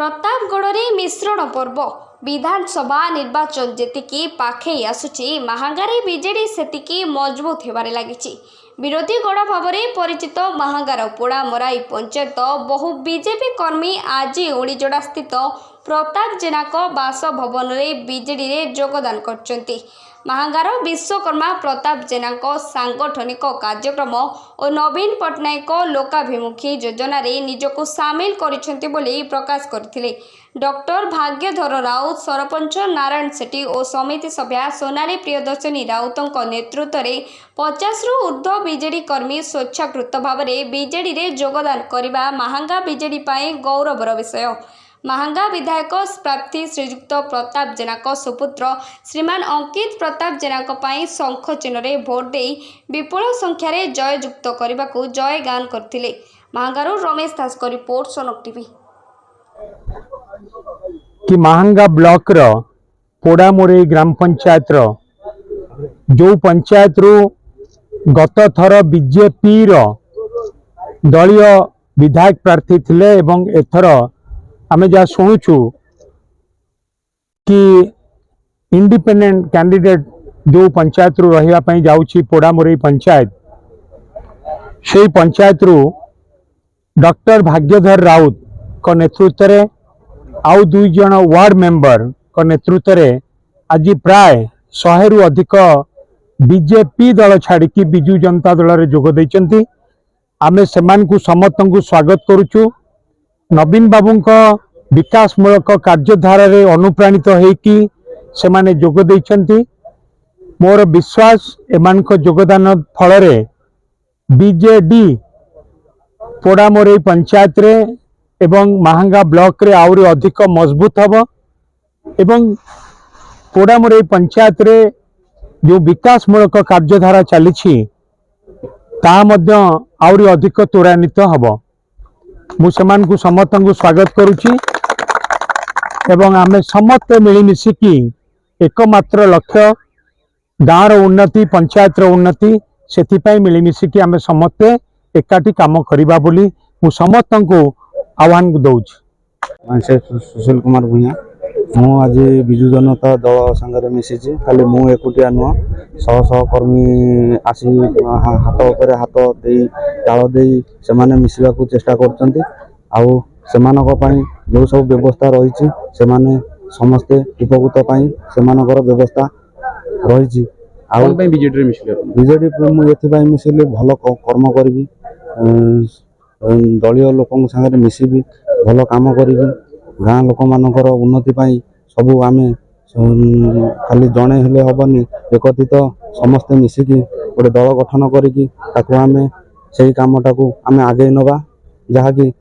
प्रतापगढ़ में मिश्रण पर्व विधानसभा निर्वाचन जेतिकी पाखे आसुची महांगारे बीजेडी सेतिकी मजबूत होबारे लागिची। विरोधी गढ़ भाव में परिचित महांगार पोड़ा मराई पंचायत बहु बीजेपी कर्मी आज ओडिजोड़ा स्थित प्रताप जेना बासभवन में बीजेडी रे योगदान करचंती। महांगार विश्वकर्मा प्रताप जेना सांगठनिक कार्यक्रम और नवीन पट्टनायक लोकाभिमुखी योजना रे निजको सामिल करिसेंती बोली प्रकाश करथिले। डॉक्टर भाग्यधर राउत, सरपंच नारायण सेठी और समिति सभ्या सोनाली प्रियदर्शनी राउतों नेतृत्व में 50 रु ऊर्ध्व बीजेडी कर्मी स्वेच्छाकृत भाव में बीजेडी रे योगदान करने महांगा बीजेडी पाए गौरवर विषय। महांगा विधायक प्रार्थी श्रीयुक्त प्रताप जेना सुपुत्र श्रीमान अंकित प्रताप जेना शंख चिन्ह रे भोट दे विपुल संख्यार जययुक्त करने को जयगान करथिले। महांगारू रमेश दास को रिपोर्ट, सोनक टीवी। कि महांगा ब्लॉक रो पोड़ामोरई ग्राम पंचायत रो जो पंचायत रु गत थर बीजेपी रो दलीय विधायक प्रार्थी थिले एवं एथर आमे जा शुणुचु कि इंडिपेंडेंट कैंडिडेट जो पंचायत रु रहिया पई जाउची पोड़ामोरई पंचायत, से पंचायत रु डॉक्टर भाग्यधर राउत को नेतृत्व रे आउ 2 जन वार्ड मेंबर को नेतृत्व रे आज प्राय 100 रु अधिक बीजेपी दल छाड़ी की बिजू जनता दल रे जोग दैचंती। आमे सेमान को समस्त को स्वागत करूचु। नवीन बाबू को विकासमूलक कार्यधारा रे अनुप्राणित होइकी से माने जोग दैचंती। मोर विश्वास एमान को योगदान फल रे बीजेडी पोड़ामोरई पंचायत रे एवं महांगा ब्लॉक रे आउरी अधिक मजबूत हब एवं पोड़ामोरई पंचायत रे जो विकासमूलक कार्यधारा चली आउरी अधिक त्वरान्वित हब। मु सेमान को समस्त को स्वागत करुची एवं आमे समस्त मिलिमिशिकी एकमात्र लक्ष्य गाँव रो उन्नति, पंचायत रो उन्नति, से मिलिमिशिकी आमे समस्ते एकाठी काम करिबा बोली मु समस्त को आह्वान दौच। सुशील कुमार भूया मु आज विजु जनता दल संगे मिसी खाली मु एकुटिया नुह शह शह कर्मी आसी हाथ उपरे हाथ दे ताल दे से मिसवा को चेष्टा करछंती। आउ सेमानक पई जो सब व्यवस्था रही से समस्ते उपकृत पाई सेमानकर व्यवस्था रही। आउ बीजेडी मु एथि मिसिले भल कर्म करी दलीय लोक संगे मिसबी भल काम करी गाँ लोक मानकर उन्नति पाई सबू आमे खाली जड़े हेले हबनी एकत्रित समस्ते मिसिकी गोटे दल गठन करिकी ताकू आमे सेही कामटा को आमे आगे नबा जहाँकि